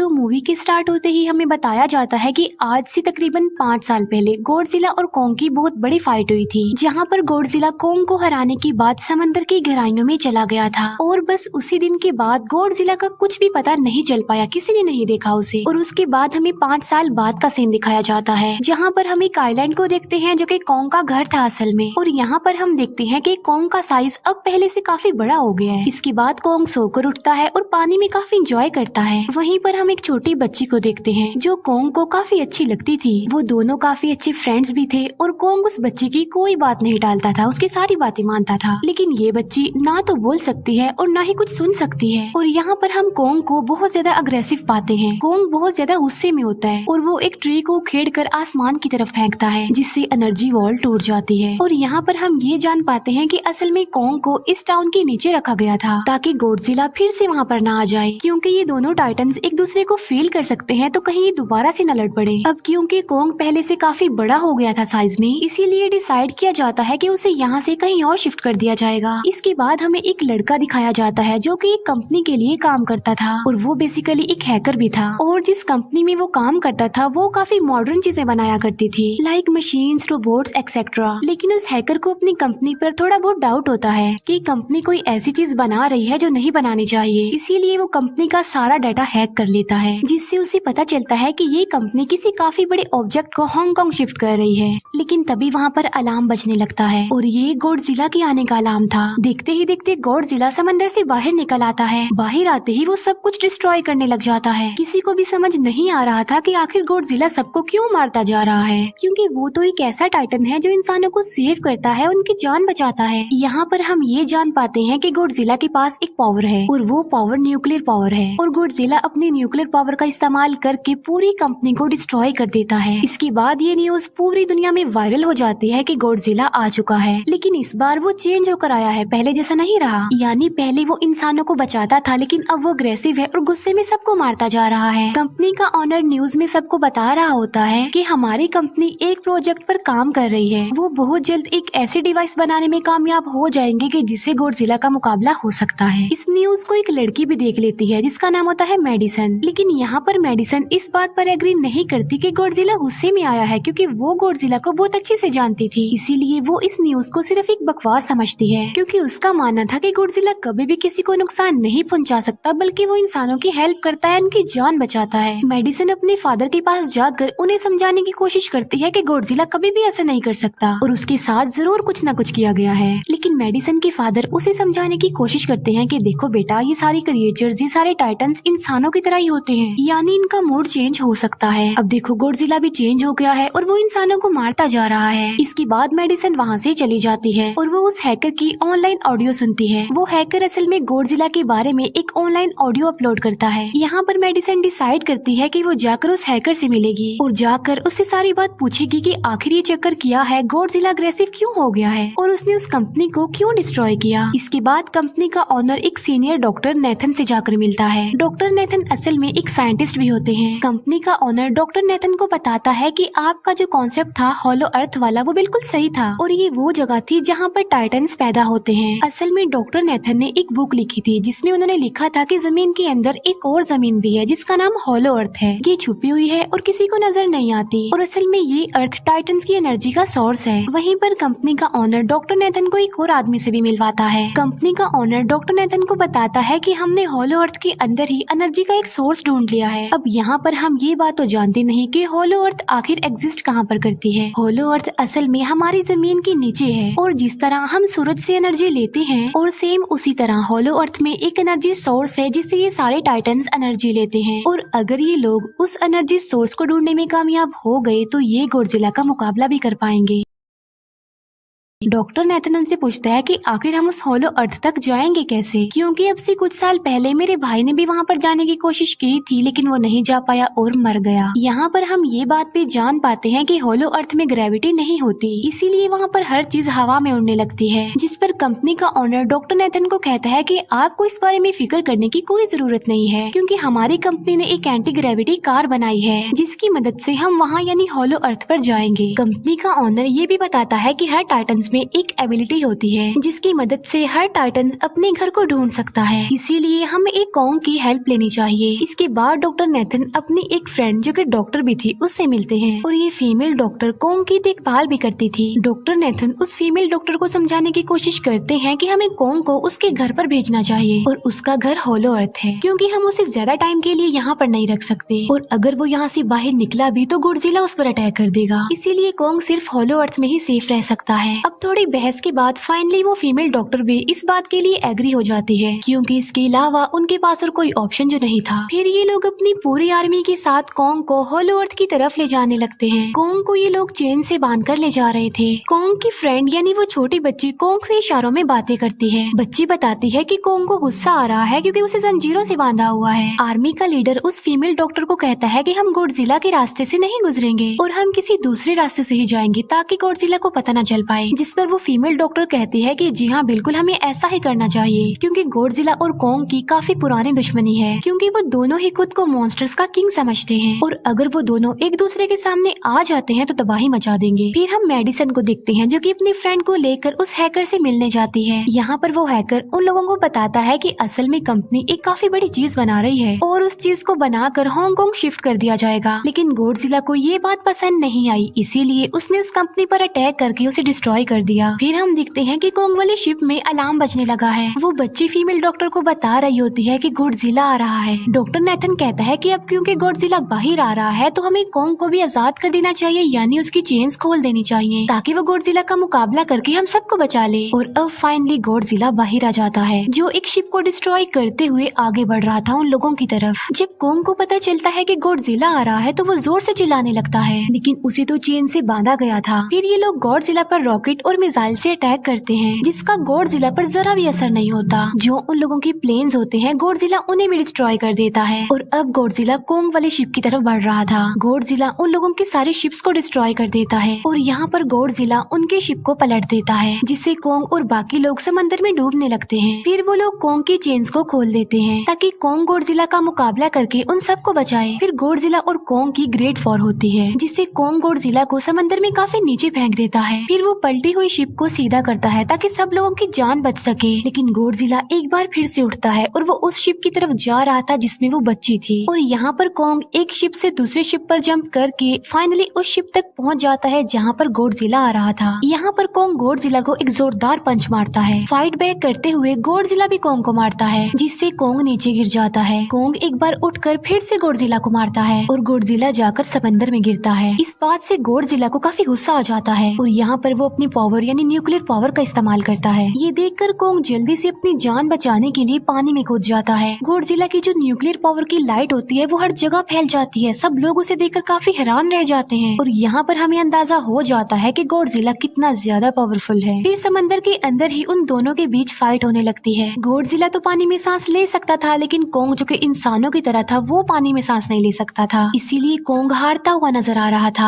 तो मूवी के स्टार्ट होते ही हमें बताया जाता है कि आज से तकरीबन 5 साल पहले गॉडजिला और कोंग की बहुत बड़ी फाइट हुई थी, जहां पर गॉडजिला कोंग को हराने के बाद समंदर की गहराइयों में चला गया था और बस उसी दिन के बाद गॉडजिला का कुछ भी पता नहीं चल पाया, किसी ने नहीं देखा उसे। और उसके बाद हमें 5 साल बाद का सीन दिखाया जाता है, जहाँ पर हम एक आइलैंड को देखते हैं जो कि कोंग का घर था असल में। और यहाँ पर हम देखते हैं कि कोंग का साइज अब पहले से काफी बड़ा हो गया है। इसके बाद कोंग सोकर उठता है और पानी में काफी इंजॉय करता है। वहीं पर हम एक छोटी बच्ची को देखते हैं जो कोंग को काफी अच्छी लगती थी। वो दोनों काफी अच्छे फ्रेंड्स भी थे और कोंग उस बच्ची की कोई बात नहीं टालता था, उसकी सारी बातें मानता था। लेकिन ये बच्ची ना तो बोल सकती है और ना ही कुछ सुन सकती है। और यहाँ पर हम कोंग को बहुत ज्यादा अग्रेसिव पाते हैं। कोंग बहुत ज्यादा गुस्से में होता है और वो एक ट्री को उखेड़कर आसमान की तरफ फेंकता है, जिससे एनर्जी वॉल टूट जाती है। और यहाँ पर हम ये जान पाते हैं कि असल में कोंग को इस टाउन के नीचे रखा गया था ताकि गॉडजिला फिर से वहाँ पर ना आ जाए, क्योंकि ये दोनों टाइटन्स एक दूसरे को फील कर सकते हैं, तो कहीं ये दोबारा से न लड़ पड़े। अब क्योंकि कोंग पहले से काफी बड़ा हो गया था साइज में, इसीलिए डिसाइड किया जाता है कि उसे यहाँ से कहीं और शिफ्ट कर दिया जाएगा। इसके बाद हमें एक लड़का दिखाया जाता है जो कि एक कंपनी के लिए काम करता था और वो बेसिकली एक हैकर भी था। और जिस कंपनी में वो काम करता था वो काफी मॉडर्न चीजें बनाया करती थी, लाइक मशीन्स, रोबोट्स एक्सेट्रा। लेकिन उस हैकर को अपनी कंपनी पर थोड़ा बहुत डाउट होता है कि कंपनी कोई ऐसी चीज बना रही है जो नहीं बनानी चाहिए, इसीलिए वो कंपनी का सारा डाटा हैक कर लेता है, जिससे उसे पता चलता है कि ये कंपनी किसी काफी बड़े ऑब्जेक्ट को हांगकांग शिफ्ट कर रही है। लेकिन तभी वहाँ पर अलार्म बजने लगता है और ये गॉडजिला के आने का अलार्म था। देखते ही देखते गॉडजिला समंदर से बाहर निकल आता है। बाहर आते ही वो सब कुछ डिस्ट्रॉय करने लग जाता है। किसी को भी समझ नहीं आ रहा था कि आखिर गॉडजिला सबको क्यों मारता जा रहा है, क्योंकि वो तो एक ऐसा टाइटन है जो इंसानों को सेव करता है, उनकी जान बचाता है। यहाँ पर हम ये जान पाते हैं कि गॉडजिला के पास एक पावर है और वो पावर न्यूक्लियर पावर है। और गॉडजिला अपनी न्यूक्लियर पावर का इस्तेमाल करके पूरी कंपनी को डिस्ट्रॉय कर देता है। इसके बाद ये न्यूज पूरी दुनिया में वायरल हो जाती है कि गॉडजिला आ चुका है, लेकिन इस बार वो चेंज होकर आया है, पहले जैसा नहीं रहा। यानी पहले वो इंसानों को बचाता था, लेकिन अब वो अग्रेसिव है और गुस्से में सबको मारता जा रहा है। कंपनी का ऑनर न्यूज में सबको बता रहा होता है कि हमारी कंपनी एक प्रोजेक्ट पर काम कर रही है। वो बहुत जल्द एक ऐसी डिवाइस बनाने में कामयाब हो जाएंगे कि जिससे गॉडजिला का मुकाबला हो सकता है। इस न्यूज को एक लड़की भी देख लेती है जिसका नाम होता है मेडिसन। लेकिन यहाँ पर मेडिसन इस बात पर एग्री नहीं करती कि गॉडजिला गुस्से में आया है, क्योंकि वो गॉडजिला को बहुत अच्छे से जानती थी। इसीलिए वो इस न्यूज को सिर्फ एक बकवास समझती है, क्योंकि उसका मानना था कि गॉडजिला कभी भी किसी को नुकसान नहीं पहुंचा सकता, बल्कि वो इंसानों की हेल्प करता है, उनकी जान बचाता है। मेडिसन अपने फादर के पास जाकर उन्हें समझाने की कोशिश करती है कि गॉडजिला कभी भी ऐसा नहीं कर सकता और उसके साथ जरूर कुछ न कुछ किया गया है। लेकिन मेडिसन के फादर उसे समझाने की कोशिश करते हैं कि देखो बेटा, ये सारी क्रिएचर्स, ये सारे टाइटन्स इंसानों की तरह ही होते हैं, यानी इनका मूड चेंज हो सकता है। अब देखो गॉडजिला भी चेंज हो गया है और वो इंसानों को मारता जा रहा है। इसके बाद मेडिसन वहाँ से चली जाती है और वो उस हैकर की ऑनलाइन ऑडियो सुनती है। वो हैकर असल में गॉडजिला के बारे में एक ऑनलाइन ऑडियो अपलोड करता है। यहाँ पर मेडिसन डिसाइड करती है कि वो जाकर उस हैकर से मिलेगी और जाकर उससे सारी बात पूछेगी कि आखिर ये चक्कर किया है, गॉडजिला अग्रेसिव क्यों हो गया है और उसने उस कंपनी को क्यों डिस्ट्रॉय किया। इसके बाद कंपनी का ऑनर एक सीनियर डॉक्टर नेथन से जाकर मिलता है। डॉक्टर नेथन असल में एक साइंटिस्ट भी होते हैं। कंपनी का ऑनर डॉक्टर नेथन को बताता है कि आपका जो कॉन्सेप्ट था हॉलो अर्थ वाला, वो बिल्कुल सही था और ये वो जगह थी जहाँ पर टाइटन्स पैदा होते हैं। असल में डॉक्टर नेथन ने एक बुक लिखी थी जिसमें उन्होंने लिखा था कि जमीन के अंदर एक और जमीन भी है जिसका नाम हॉलो अर्थ है। ये छुपी हुई है और किसी को नजर नहीं आती और असल में ये अर्थ टाइटन्स की एनर्जी का सोर्स है। वहीं पर कंपनी का ऑनर डॉक्टर नेथन को एक और आदमी से भी मिलवाता है। कंपनी का ऑनर डॉक्टर नेथन को बताता है कि हमने हॉलो अर्थ के अंदर ही एनर्जी का एक सोर्स ढूंढ लिया है। अब यहाँ पर हम ये बात तो जानते नहीं कि हॉलो अर्थ आखिर एग्जिस्ट कहाँ पर करती है। हॉलो अर्थ असल में हमारी जमीन के नीचे है और जिस तरह हम सूरज से एनर्जी लेते हैं और सेम उसी तरह हॉलो अर्थ में एक एनर्जी सोर्स है जिससे ये सारे टाइटन्स एनर्जी लेते हैं। और अगर ये लोग उस एनर्जी सोर्स को ढूंढने में कामयाब हो गए तो ये गॉडजिला का मुकाबला भी कर पाएंगे। डॉक्टर नेथन उनसे पूछता है कि आखिर हम उस हॉलो अर्थ तक जाएंगे कैसे, क्योंकि अब से कुछ साल पहले मेरे भाई ने भी वहाँ पर जाने की कोशिश की थी लेकिन वो नहीं जा पाया और मर गया। यहाँ पर हम ये बात भी जान पाते हैं कि हॉलो अर्थ में ग्रेविटी नहीं होती, इसीलिए वहाँ पर हर चीज हवा में उड़ने लगती है। जिस पर कंपनी का ऑनर डॉक्टर नेथन को कहता है कि आपको इस बारे में फिक्र करने की कोई जरूरत नहीं है, क्योंकि हमारी कंपनी ने एक एंटी ग्रेविटी कार बनाई है जिसकी मदद से हम वहाँ यानी हॉलो अर्थ पर जाएंगे। कंपनी का ऑनर ये भी बताता है कि हर टाइटन्स में एक एबिलिटी होती है जिसकी मदद से हर टाइटन अपने घर को ढूंढ सकता है, इसीलिए हमें एक कॉन्ग की हेल्प लेनी चाहिए। इसके बाद डॉक्टर नेथन अपनी एक फ्रेंड जो कि डॉक्टर भी थी उससे मिलते हैं और ये फीमेल डॉक्टर कॉन्ग की देखभाल भी करती थी। डॉक्टर नेथन उस फीमेल डॉक्टर को समझाने की कोशिश करते हैं कि हमें कॉन्ग को उसके घर पर भेजना चाहिए और उसका घर होलो अर्थ है क्योंकि हम उसे ज्यादा टाइम के लिए यहाँ पर नहीं रख सकते और अगर वो यहाँ से बाहर निकला भी तो गॉडजिला उस पर अटैक कर देगा, इसीलिए कॉन्ग सिर्फ होलो अर्थ में ही सेफ रह सकता है। अब थोड़ी बहस के बाद फाइनली वो फीमेल डॉक्टर भी इस बात के लिए एग्री हो जाती है क्योंकि इसके अलावा उनके पास और कोई ऑप्शन जो नहीं था। फिर ये लोग अपनी पूरी आर्मी के साथ कॉन्ग को होलो अर्थ की तरफ ले जाने लगते हैं। कॉन्ग को ये लोग चेन से बांधकर ले जा रहे थे। कॉन्ग की फ्रेंड यानी वो छोटी बच्ची कॉन्ग से इशारों में बातें करती है। बच्ची बताती है कि कॉन्ग को गुस्सा आ रहा है क्योंकि उसे जंजीरों से बांधा हुआ है। आर्मी का लीडर उस फीमेल डॉक्टर को कहता है कि हम गॉडजिला के रास्ते से नहीं गुजरेंगे और हम किसी दूसरे रास्ते से ही जाएंगे ताकि गॉडजिला को पता न चल पाए, जिस पर वो फीमेल डॉक्टर कहती है कि जी हाँ बिल्कुल हमें ऐसा ही करना चाहिए क्योंकि गॉडजिला और कॉन्ग की काफी पुरानी दुश्मनी है क्योंकि वो दोनों ही खुद को मॉन्स्टर्स का किंग समझते हैं और अगर वो दोनों एक दूसरे के सामने आ जाते हैं तो तबाही मचा देंगे। फिर हम मेडिसन को देखते हैं जो कि अपनी फ्रेंड को लेकर उस हैकर से मिलने जाती है। यहाँ पर वो हैकर उन लोगों को बताता है कि असल में कंपनी एक काफी बड़ी चीज बना रही है और उस चीज को बनाकर हांगकांग शिफ्ट कर दिया जाएगा, लेकिन गॉडजिला को ये बात पसंद नहीं आई, इसीलिए उसने उस कंपनी पर अटैक करके उसे डिस्ट्रॉय कर दिया। फिर हम देखते हैं कि कॉन्ग वाली शिप में अलार्म बजने लगा है। वो बच्ची फीमेल डॉक्टर को बता रही होती है कि गॉडजिला आ रहा है। डॉक्टर नेथन कहता है कि अब क्योंकि गॉडजिला बाहर आ रहा है तो हमें कॉन्ग को भी आजाद कर देना चाहिए, यानी उसकी चेन्स खोल देनी चाहिए ताकि वो गॉडजिला का मुकाबला करके हम सबको बचा ले। और अब फाइनली गॉडजिला बाहर आ जाता है जो एक शिप को डिस्ट्रॉय करते हुए आगे बढ़ रहा था उन लोगों की तरफ। जब कॉन्ग को पता चलता है कि गॉडजिला आ रहा है तो वो जोर से चिल्लाने लगता है, लेकिन उसे तो चेन से बांधा गया था। फिर ये लोग गॉडजिला पर रॉकेट और मिसाइल से अटैक करते हैं जिसका गॉडजिला पर जरा भी असर नहीं होता। जो उन लोगों की प्लेन्स होते हैं गॉडजिला उन्हें भी डिस्ट्रॉय कर देता है और अब गॉडजिला कॉन्ग वाली शिप की तरफ बढ़ रहा था। गॉडजिला उन लोगों की सारी शिप्स को डिस्ट्रॉय कर देता है और यहाँ पर गॉडजिला उनके शिप को पलट देता है जिससे कॉन्ग और बाकी लोग समंदर में डूबने लगते हैं। फिर वो लोग कॉन्ग की चेन्स को खोल देते हैं ताकि कॉन्ग गॉडजिला का मुकाबला करके उन सबको बचाए। फिर गॉडजिला और कॉन्ग की ग्रेट वॉर होती है जिससे कॉन्ग गॉडजिला को समंदर में काफी नीचे फेंक देता है। फिर वो पलटी हुई शिप को सीधा करता है ताकि सब लोगों की जान बच सके, लेकिन गॉडजिला एक बार फिर से उठता है और वो उस शिप की तरफ जा रहा था जिसमें वो बच्ची थी। और यहाँ पर कॉन्ग एक शिप से दूसरी शिप पर जंप करके फाइनली उस शिप तक पहुँच जाता है जहाँ पर गॉडजिला आ रहा था। यहाँ पर कॉन्ग गॉडजिला को एक जोरदार पंच मारता है। फाइट बैक करते हुए गॉडजिला भी कॉन्ग को मारता है जिससे कॉन्ग नीचे गिर जाता है। कॉन्ग एक बार उठकर फिर से गॉडजिला को मारता है और गॉडजिला जाकर समंदर में गिरता है। इस बात से गॉडजिला को काफी गुस्सा आ जाता है और यहाँ पर वो अपनी पावर यानी न्यूक्लियर पावर का इस्तेमाल करता है। ये देखकर कॉन्ग जल्दी से अपनी जान बचाने के लिए पानी में कूद जाता है। गॉडजिला की जो न्यूक्लियर पावर की लाइट होती है वो हर जगह फैल जाती है। सब लोग उसे देखकर काफी हैरान रह जाते हैं और यहाँ पर हमें अंदाजा हो जाता है कि गॉडजिला कितना ज्यादा पावरफुल है। फिर समंदर के अंदर ही उन दोनों के बीच फाइट होने लगती है। गॉडजिला तो पानी में सांस ले सकता था, लेकिन कॉन्ग जो कि इंसानों की तरह था वो पानी में सांस नहीं ले सकता था, इसीलिए कॉन्ग हारता हुआ नजर आ रहा था।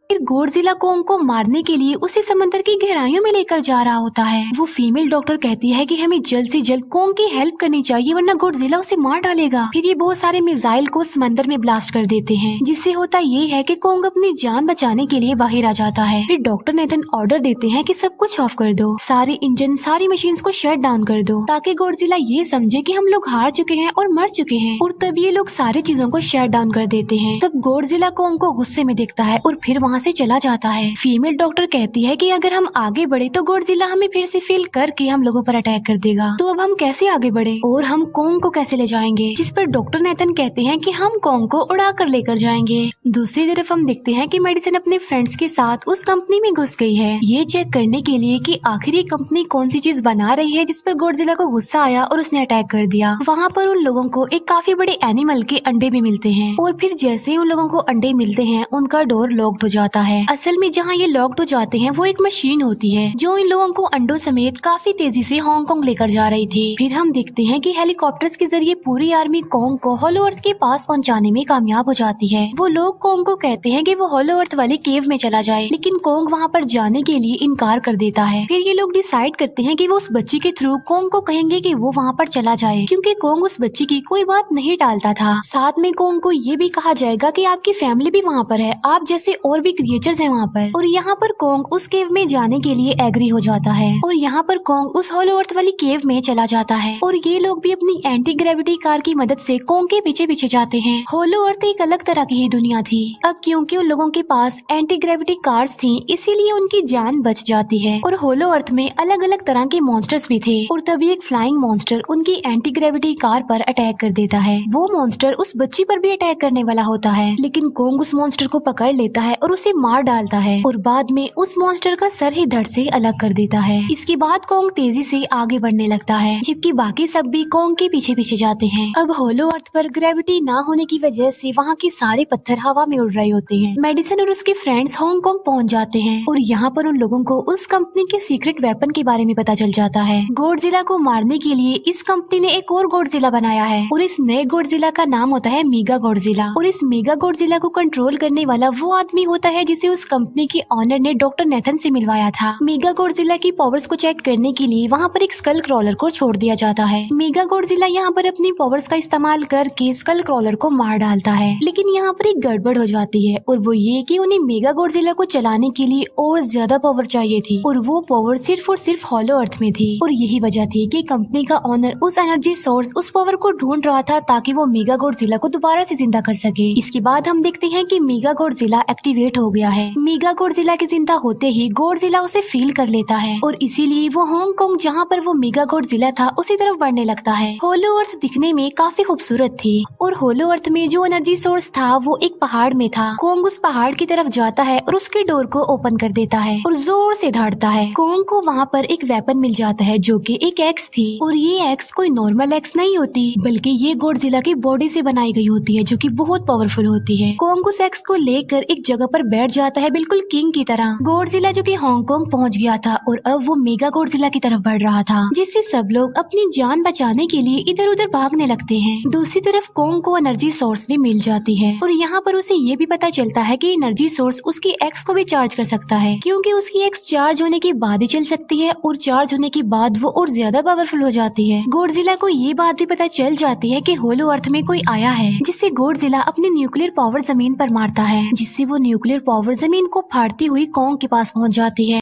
फिर गॉडजिला कॉन्ग को मारने के लिए उसे समंदर की गहराइयों में लेकर जा रहा होता है। वो फीमेल डॉक्टर कहती है कि हमें जल्द से जल्द कॉन्ग की हेल्प करनी चाहिए वरना गॉडजिला उसे मार डालेगा। फिर ये बहुत सारे मिसाइल को समंदर में ब्लास्ट कर देते हैं जिससे होता ये है कि कॉन्ग अपनी जान बचाने के लिए बाहर आ जाता है। फिर डॉक्टर नेथन ऑर्डर देते हैं कि सब कुछ ऑफ कर दो, सारे इंजन सारी मशीन को शट डाउन कर दो ताकि गॉडजिला ये समझे कि हम लोग हार चुके हैं और मर चुके हैं। और तब ये लोग सारी चीजों को शट डाउन कर देते हैं। तब गॉडजिला कॉन्ग को गुस्से में देखता है और फिर वहाँ से चला जाता है। फीमेल डॉक्टर कहती है कि अगर हम आगे बढ़े तो गॉडजिला हमें फिर से फेल करके हम लोगों पर अटैक कर देगा, तो अब हम कैसे आगे बढ़े और हम कॉन्ग को कैसे ले जाएंगे। जिस पर डॉक्टर नेथन कहते हैं कि हम कॉन्ग को उड़ा कर लेकर जाएंगे। दूसरी तरफ हम देखते हैं कि मेडिसन अपने फ्रेंड्स के साथ उस कंपनी में घुस गई है ये चेक करने के लिए कि आखिर ये कंपनी कौन सी चीज बना रही है जिस पर गॉडजिला को गुस्सा आया और उसने अटैक कर दिया। वहाँ पर उन लोगों को एक काफी बड़े एनिमल के अंडे भी मिलते हैं और फिर जैसे ही उन लोगों को अंडे मिलते हैं उनका डोर लॉक्ड हो जाता है। असल में जहाँ ये लॉक्ड हो जाते हैं वो एक मशीन होती है जो इन लोगों को अंडों समेत काफी तेजी से हांगकांग लेकर जा रही थी। फिर हम देखते हैं कि हेलीकॉप्टर्स के जरिए पूरी आर्मी कॉन्ग को होलो अर्थ के पास पहुंचाने में कामयाब हो जाती है। वो लोग कॉन्ग को कहते हैं कि वो होलो अर्थ वाली केव में चला जाए, लेकिन कॉन्ग वहाँ पर जाने के लिए इनकार कर देता है। फिर ये लोग डिसाइड करते हैं कि वो उस बच्ची के थ्रू कॉन्ग को कहेंगे कि वो वहाँ पर चला जाए, क्योंकि कॉन्ग उस बच्ची की कोई बात नहीं टालता था। साथ में कॉन्ग को ये भी कहा जाएगा कि आपकी फैमिली भी वहाँ पर है, आप जैसे और भी क्रिएचर्स हैं वहाँ पर। और यहाँ पर कोंग उस केव में जाने के लिए एग्री हो जाता है और यहाँ पर कोंग उस होलो अर्थ वाली केव में चला जाता है और ये लोग भी अपनी एंटी ग्रेविटी कार की मदद से कोंग के पीछे पीछे जाते हैं। होलो अर्थ एक अलग तरह की ही दुनिया थी। अब क्योंकि उन लोगों के पास एंटी ग्रेविटी कार्स थी, इसीलिए उनकी जान बच जाती है। और होलो अर्थ में अलग अलग तरह के मॉन्स्टर्स भी थे और तभी एक फ्लाइंग मॉन्स्टर उनकी एंटी ग्रेविटी कार पर अटैक कर देता है। वो मॉन्स्टर उस बच्ची पर भी अटैक करने वाला होता है, लेकिन कोंग उस मॉन्स्टर को पकड़ लेता है और उसे मार डालता है और बाद में उस मॉन्स्टर का सर ही धड़ से अलग कर देता है। इसके बाद कोंग तेजी से आगे बढ़ने लगता है, जबकि बाकी सब भी कोंग के पीछे पीछे जाते हैं। अब होलो अर्थ पर ग्रेविटी ना होने की वजह से वहाँ के सारे पत्थर हवा में उड़ रहे होते हैं। मेडिसन और उसके फ्रेंड्स हांगकांग पहुँच जाते हैं और यहाँ पर उन लोगों को उस कंपनी के सीक्रेट वेपन के बारे में पता चल जाता है। गॉडजिला को मारने के लिए इस कंपनी ने एक और गॉडजिला बनाया है और इस नए गॉडजिला का नाम होता है मेगा गॉडजिला। और इस मेगा गॉडजिला को कंट्रोल करने वाला वो आदमी होता है जिसे उस कंपनी के ऑनर ने डॉक्टर नेथन से मिलवाया था। मेगा गॉडजिला की पावर्स को चेक करने के लिए वहाँ पर एक स्कल क्रॉलर को छोड़ दिया जाता है। मेगा गॉडजिला यहाँ पर अपनी पावर्स का इस्तेमाल करके स्कल क्रॉलर को मार डालता है, लेकिन यहाँ पर एक गड़बड़ हो जाती है और वो ये कि उन्हें मेगा गॉडजिला को चलाने के लिए और ज्यादा पावर चाहिए थी और वो पावर सिर्फ और सिर्फ होलो अर्थ में थी। और यही वजह थी कि कंपनी का ऑनर उस एनर्जी सोर्स, उस पावर को ढूंढ रहा था ताकि वो मेगा गॉडजिला को दोबारा से जिंदा कर सके। इसके बाद हम देखते हैं कि मेगा गॉडजिला एक्टिवेट हो गया है। मेगा गॉडजिला के जिंदा होते ही गॉडजिला उसे फील कर लेता है और इसीलिए वो हांगकांग जहाँ पर वो मेगा गॉडजिला था उसी तरफ बढ़ने लगता है। होलो अर्थ दिखने में काफी खूबसूरत थी और होलो अर्थ में जो एनर्जी सोर्स था वो एक पहाड़ में था। कोंग उस पहाड़ की तरफ जाता है और उसके डोर को ओपन कर देता है और जोर से धाड़ता है। कोंग को वहाँ पर एक वेपन मिल जाता है जो कि एक एक्स थी और ये एक्स कोई नॉर्मल एक्स नहीं होती, बल्कि ये गॉडजिला की बॉडी से बनाई गई होती है जो कि बहुत पावरफुल होती है। कोंग उस एक्स को लेकर एक जगह पर बैठ जाता है बिल्कुल किंग की तरह। गॉडजिला जो कि हांगकांग पहुंच गया था और अब वो मेगा गॉडजिला की तरफ बढ़ रहा था, जिससे सब लोग अपनी जान बचाने के लिए इधर उधर भागने लगते हैं। दूसरी तरफ कोंग को एनर्जी सोर्स भी मिल जाती है और यहाँ पर उसे ये भी पता चलता है कि एनर्जी सोर्स उसकी एक्स को भी चार्ज कर सकता है, क्योंकि उसकी एक्स चार्ज होने के बाद ही चल सकती है और चार्ज होने के बाद वो और ज्यादा पावरफुल हो जाती है। गॉडजिला को ये बात भी पता चल जाती है कि होलो अर्थ में कोई आया है, जिससे गॉडजिला अपनी न्यूक्लियर पावर जमीन पर मारता है, जिससे वो न्यूक्लियर पावर जमीन को फाड़ती हुई कोंग के पास पहुँच जाती है।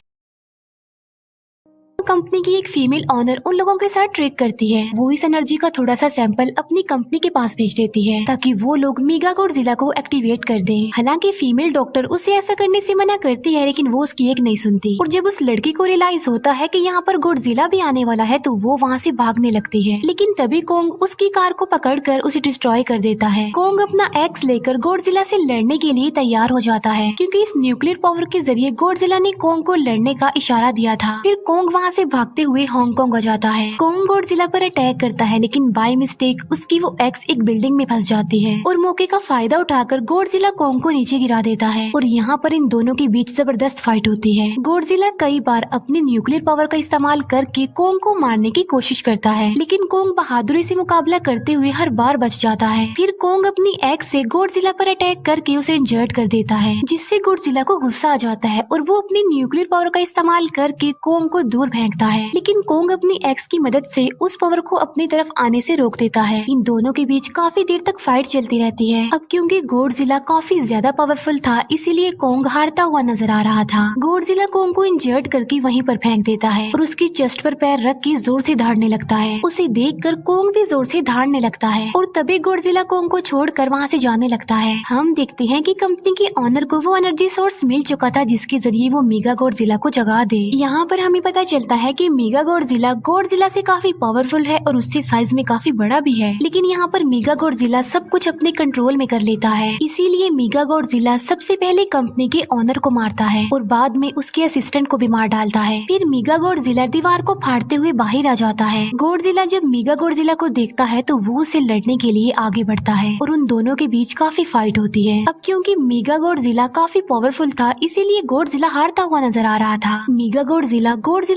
कंपनी की एक फीमेल ऑनर उन लोगों के साथ ट्रेक करती है। वो इस एनर्जी का थोड़ा सा सैंपल अपनी कंपनी के पास भेज देती है ताकि वो लोग मेगा गॉडजिला को एक्टिवेट कर दें। हालांकि फीमेल डॉक्टर उसे ऐसा करने से मना करती है, लेकिन वो उसकी एक नहीं सुनती और जब उस लड़की को रियलाइज होता है कि यहाँ पर गॉडजिला भी आने वाला है तो वो वहाँ से भागने लगती है, लेकिन तभी कोंग उसकी कार को पकड़कर उसे डिस्ट्रॉय कर देता है। कोंग अपना एक्स लेकर गॉडजिला से लड़ने के लिए तैयार हो जाता है, क्योंकि इस न्यूक्लियर पावर के जरिए गॉडजिला ने कोंग को लड़ने का इशारा दिया था। फिर कोंग वहाँ से भागते हुए हांगकांग आ जाता है। कोंग गॉडजिला पर अटैक करता है, लेकिन बाय मिस्टेक उसकी वो एक्स एक बिल्डिंग में फंस जाती है और मौके का फायदा उठाकर गॉडजिला कोंग को नीचे गिरा देता है और यहाँ पर इन दोनों के बीच जबरदस्त फाइट होती है। गॉडजिला कई बार अपनी न्यूक्लियर पावर का इस्तेमाल करके कोंग को मारने की कोशिश करता है, लेकिन कोंग बहादुरी से मुकाबला करते हुए हर बार बच जाता है। फिर कोंग अपनी एक्स से गॉडजिला पर अटैक करके उसे इंजर्ड कर देता है, जिससे गॉडजिला को गुस्सा आ जाता है और वो अपनी न्यूक्लियर पावर का इस्तेमाल करके कोंग को दूर फेंकता है, लेकिन कोंग अपनी एक्स की मदद से उस पावर को अपनी तरफ आने से रोक देता है। इन दोनों के बीच काफी देर तक फाइट चलती रहती है। अब क्योंकि गॉडजिला काफी ज्यादा पावरफुल था, इसीलिए कोंग हारता हुआ नजर आ रहा था। गॉडजिला कोंग को इंजर्ड करके वहीं पर फेंक देता है और उसकी चेस्ट पर पैर रख के जोर से धाड़ने लगता है। उसे देखकर कोंग भी जोर से धाड़ने लगता है और तभी गॉडजिला कोंग को छोड़कर वहाँ से जाने लगता है। हम देखते हैं कि कंपनी के ऑनर को वो एनर्जी सोर्स मिल चुका था जिसके जरिए वो मेगा गॉडजिला को जगा दे। यहाँ पर हमें पता चलता है कि मेगा गॉडजिला से काफी पावरफुल है और उससे साइज में काफी बड़ा भी है, लेकिन यहाँ पर मेगा गॉडजिला सब कुछ अपने कंट्रोल में कर लेता है। इसीलिए मेगा गॉडजिला सबसे पहले कंपनी के ऑनर को मारता है और बाद में उसके असिस्टेंट को भी मार डालता है। फिर मेगा गॉडजिला दीवार को फाड़ते हुए बाहर आ जाता है। गॉडजिला जब मेगा गॉडजिला को देखता है तो वो उसे लड़ने के लिए आगे बढ़ता है और उन दोनों के बीच काफी फाइट होती है। अब क्योंकि मेगा गॉडजिला काफी पावरफुल था, इसीलिए गॉडजिला हारता हुआ नजर आ रहा था। मेगा गॉडजिला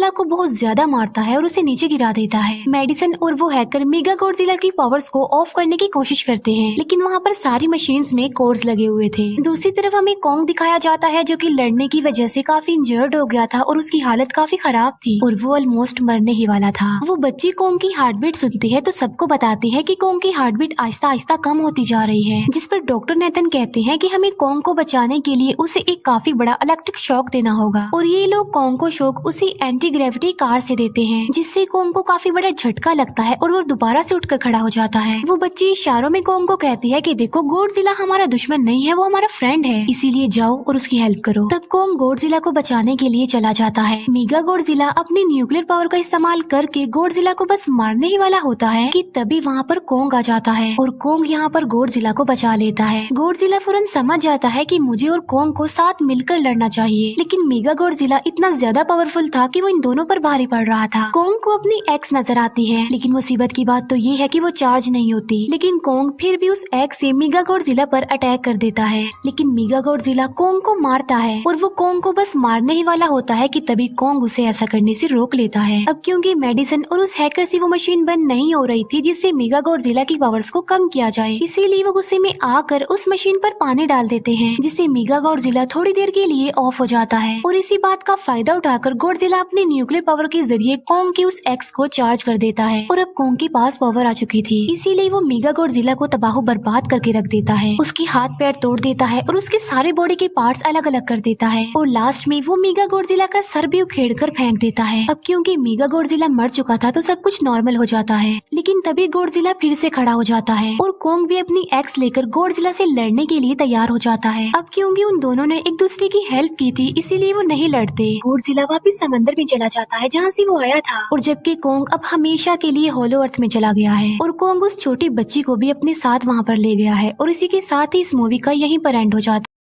को बहुत ज्यादा मारता है और उसे नीचे गिरा देता है। मेडिसन और वो हैकर मेगा गॉडजिला की पावर्स को ऑफ करने की कोशिश करते हैं, लेकिन वहाँ पर सारी मशीन्स में कोड्स लगे हुए थे। दूसरी तरफ हमें कॉन्ग दिखाया जाता है जो कि लड़ने की वजह से काफी इंजर्ड हो गया था और उसकी हालत काफी खराब थी और वो ऑलमोस्ट मरने ही वाला था। वो बच्ची कॉन्ग की हार्ट बीट सुनती है तो सबको बताती है कि कॉन्ग की हार्ट बीट आहिस्ता आहिस्ता कम होती जा रही है, जिस पर डॉक्टर नेथन कहते हैं कि हमें कॉन्ग को बचाने के लिए उसे एक काफी बड़ा इलेक्ट्रिक शॉक देना होगा और ये लोग कॉन्ग को शॉक उसी एंटी ग्रेविटी कार से देते हैं, जिससे कॉन्ग को काफी बड़ा झटका लगता है और वो दोबारा से उठकर खड़ा हो जाता है। वो बच्ची इशारों में कॉन्ग को कहती है कि देखो गॉडजिला हमारा दुश्मन नहीं है, वो हमारा फ्रेंड है, इसीलिए जाओ और उसकी हेल्प करो। तब कॉन्ग गॉडजिला को बचाने के लिए चला जाता है। मेगा गॉडजिला अपनी न्यूक्लियर पावर का इस्तेमाल करके गॉडजिला को बस मारने ही वाला होता है कि तभी वहाँ पर कॉन्ग आ जाता है और कॉन्ग यहाँ पर गॉडजिला को बचा लेता है। गॉडजिला फौरन समझ जाता है कि मुझे और कॉन्ग को साथ मिलकर लड़ना चाहिए, लेकिन मेगा गॉडजिला इतना ज्यादा पावरफुल था कि वो इन दोनों पर भारी पड़ रहा था। कॉन्ग को अपनी एक्स नजर आती है, लेकिन मुसीबत की बात तो ये है कि वो चार्ज नहीं होती, लेकिन कॉन्ग फिर भी उस एक्स से मेगा गॉडजिला पर अटैक कर देता है। लेकिन मेगा गॉडजिला कॉन्ग को मारता है और वो कॉन्ग को बस मारने ही वाला होता है कि तभी कॉन्ग उसे ऐसा करने से रोक लेता है। अब क्योंकि मेडिसन और उस हैकर से वो मशीन बंद नहीं हो रही थी जिससे मेगा गॉडजिला की पावर्स को कम किया जाए, इसीलिए वो गुस्से में आकर उस मशीन पर पानी डाल देते हैं, जिससे मेगा गॉडजिला थोड़ी देर के लिए ऑफ हो जाता है और इसी बात का फायदा उठाकर गॉडजिला अपने न्यूक्लियर पावर के जरिए कॉन्ग के उस एक्स को चार्ज कर देता है और अब कॉन्ग के पास पावर आ चुकी थी, इसीलिए वो मेगा गॉडजिला को तबाह बर्बाद करके रख देता है। उसके हाथ पैर तोड़ देता है और उसके सारे बॉडी के पार्ट्स अलग अलग कर देता है और लास्ट में वो मेगा गॉडजिला का सर भी उखेड़ कर फेंक देता है। अब क्योंकि मेगा गॉडजिला मर चुका था तो सब कुछ नॉर्मल हो जाता है, लेकिन तभी गॉडजिला फिर से खड़ा हो जाता है और कॉन्ग भी अपनी एक्स लेकर गॉडजिला से लड़ने के लिए तैयार हो जाता है। अब क्योंकि उन दोनों ने एक दूसरे की हेल्प की थी इसीलिए वो नहीं लड़ते। गॉडजिला वापस समंदर में चला जाता है जहाँ से वो आया था और जबकि कॉन्ग अब हमेशा के लिए होलो अर्थ में चला गया है और कॉन्ग उस छोटी बच्ची को भी अपने साथ वहाँ पर ले गया है और इसी के साथ ही इस मूवी का यहीं पर एंड हो जाता है।